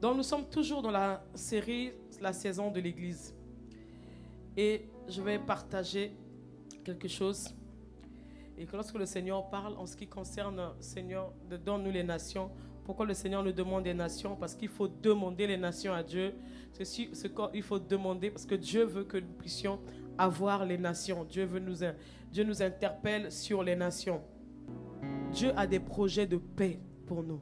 Donc nous sommes toujours dans la série, la saison de l'Église. Et je vais partager quelque chose. Et que lorsque le Seigneur parle en ce qui concerne, Seigneur, donne-nous les nations. Pourquoi le Seigneur nous demande des nations? Parce qu'il faut demander les nations à Dieu. Il faut demander parce que Dieu veut que nous puissions avoir les nations. Dieu nous interpelle sur les nations. Dieu a des projets de paix pour nous.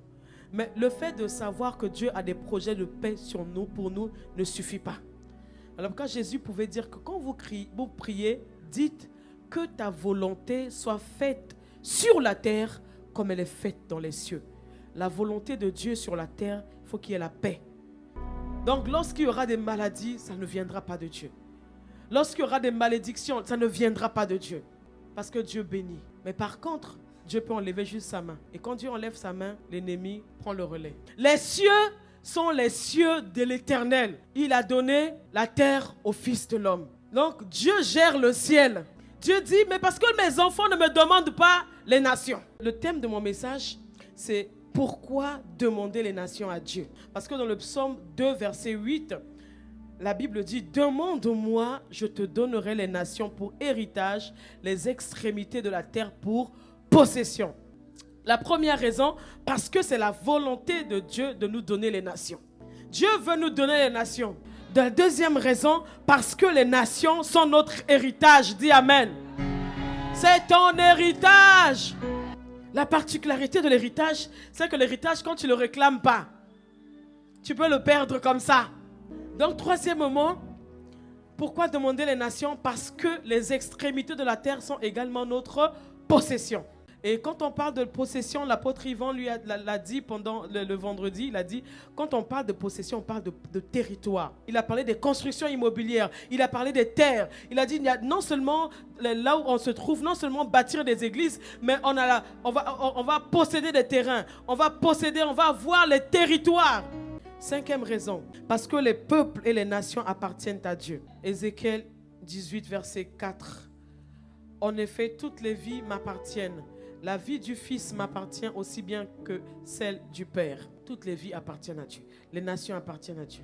Mais le fait de savoir que Dieu a des projets de paix sur nous, pour nous, ne suffit pas. Alors quand Jésus pouvait dire que quand vous priez, dites que ta volonté soit faite sur la terre comme elle est faite dans les cieux. La volonté de Dieu sur la terre, il faut qu'il y ait la paix. Donc lorsqu'il y aura des maladies, ça ne viendra pas de Dieu. Lorsqu'il y aura des malédictions, ça ne viendra pas de Dieu. Parce que Dieu bénit. Mais par contre, Dieu peut enlever juste sa main. Et quand Dieu enlève sa main, l'ennemi prend le relais. Les cieux sont les cieux de l'Éternel. Il a donné la terre au Fils de l'homme. Donc Dieu gère le ciel. Dieu dit, mais parce que mes enfants ne me demandent pas les nations. Le thème de mon message, c'est pourquoi demander les nations à Dieu. Parce que dans le psaume 2, verset 8, la Bible dit, demande-moi, je te donnerai les nations pour héritage, les extrémités de la terre pour possession. La première raison, parce que c'est la volonté de Dieu de nous donner les nations. Dieu veut nous donner les nations. La deuxième raison, parce que les nations sont notre héritage. Dis Amen. C'est ton héritage. La particularité de l'héritage, c'est que l'héritage, quand tu ne le réclames pas, tu peux le perdre comme ça. Donc, troisièmement, pourquoi demander les nations? Parce que les extrémités de la terre sont également notre possession. Et quand on parle de possession, l'apôtre Yvan lui l'a dit pendant le vendredi, il a dit, quand on parle de possession, on parle de territoire. Il a parlé des constructions immobilières, il a parlé des terres. Il a dit, il y a non seulement là où on se trouve, non seulement bâtir des églises, mais on va posséder des terrains, on va avoir les territoires. Cinquième raison, parce que les peuples et les nations appartiennent à Dieu. Ézéchiel 18, verset 4. En effet, toutes les vies m'appartiennent. La vie du Fils m'appartient aussi bien que celle du Père. Toutes les vies appartiennent à Dieu. Les nations appartiennent à Dieu.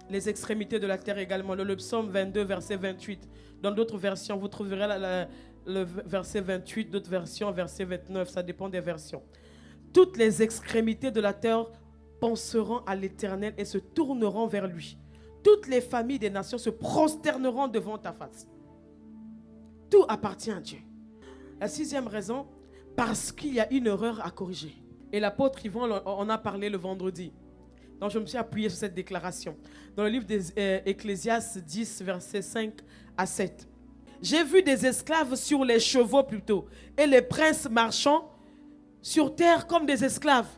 Les extrémités de la terre également. Le psaume 22, verset 28. Dans d'autres versions, vous trouverez le verset 28, d'autres versions, verset 29. Ça dépend des versions. Toutes les extrémités de la terre penseront à l'Éternel et se tourneront vers lui. Toutes les familles des nations se prosterneront devant ta face. Tout appartient à Dieu. La sixième raison, parce qu'il y a une erreur à corriger. Et l'apôtre Yvan en a parlé le vendredi. Donc je me suis appuyé sur cette déclaration. Dans le livre d'Ecclésiaste 10, versets 5 à 7. J'ai vu des esclaves sur les chevaux plutôt, et les princes marchant sur terre comme des esclaves.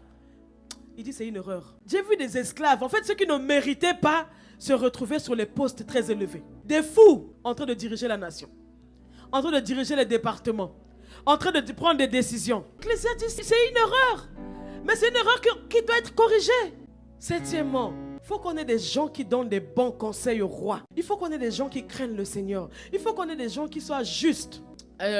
Il dit c'est une erreur. J'ai vu des esclaves, en fait ceux qui ne méritaient pas se retrouver sur les postes très élevés. Des fous en train de diriger la nation, en train de diriger les départements, en train de prendre des décisions. L'Ecclésiaste dit c'est une erreur. Mais c'est une erreur qui doit être corrigée. Septièmement, il faut qu'on ait des gens qui donnent des bons conseils au roi. Il faut qu'on ait des gens qui craignent le Seigneur. Il faut qu'on ait des gens qui soient justes.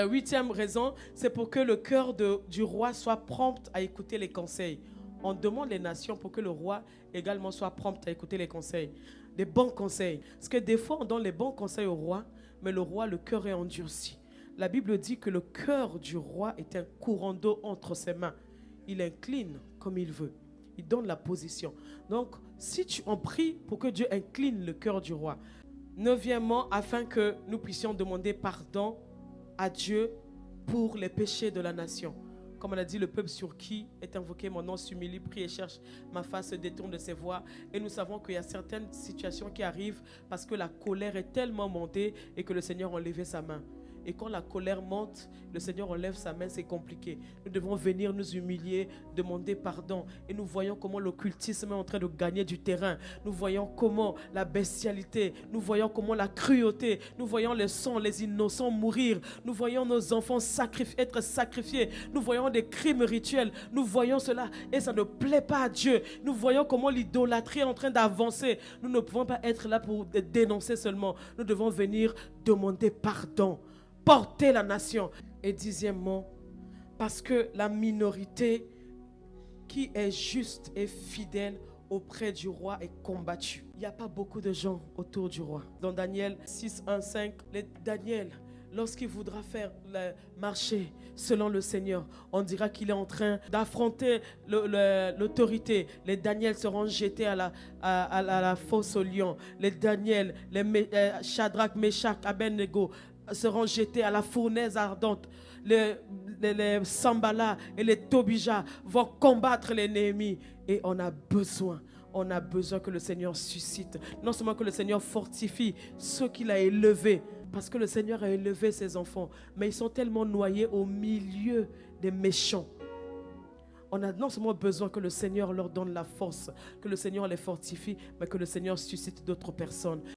Huitième raison, c'est pour que le cœur du roi soit prompt à écouter les conseils. On demande les nations pour que le roi également soit prompt à écouter les conseils. Des bons conseils. Parce que des fois, on donne les bons conseils au roi, mais le roi, le cœur est endurci. La Bible dit que le cœur du roi est un courant d'eau entre ses mains. Il incline comme il veut. Il donne la position. Donc, si on prie pour que Dieu incline le cœur du roi. Neuvièmement, afin que nous puissions demander pardon à Dieu pour les péchés de la nation. Comme on a dit, le peuple sur qui est invoqué mon nom s'humilie, prie et cherche ma face, se détourne de ses voies. Et nous savons qu'il y a certaines situations qui arrivent parce que la colère est tellement montée et que le Seigneur a enlevé sa main. Et quand la colère monte, le Seigneur enlève sa main, c'est compliqué. Nous devons venir nous humilier, demander pardon. Et nous voyons comment l'occultisme est en train de gagner du terrain. Nous voyons comment la bestialité, nous voyons comment la cruauté, nous voyons les sangs, les innocents mourir. Nous voyons nos enfants être sacrifiés. Nous voyons des crimes rituels. Nous voyons cela et ça ne plaît pas à Dieu. Nous voyons comment l'idolâtrie est en train d'avancer. Nous ne pouvons pas être là pour dénoncer seulement. Nous devons venir demander pardon. Porter la nation. Et dixièmement, parce que la minorité qui est juste et fidèle auprès du roi est combattu. Il n'y a pas beaucoup de gens autour du roi. Dans Daniel 6, 1, 5, Daniel, lorsqu'il voudra faire le marché selon le Seigneur, on dira qu'il est en train d'affronter l'autorité. Les Daniel seront jetés à la fosse au lion. Les Daniel, les Shadrach, Meshach, Abednego seront jetés à la fournaise ardente. Les Sambala et les Tobija vont combattre les Néhémie. Et on a besoin que le Seigneur suscite. Non seulement que le Seigneur fortifie ceux qu'il a élevés, parce que le Seigneur a élevé ses enfants, mais ils sont tellement noyés au milieu des méchants. On a non seulement besoin que le Seigneur leur donne la force, que le Seigneur les fortifie, mais que le Seigneur suscite d'autres personnes.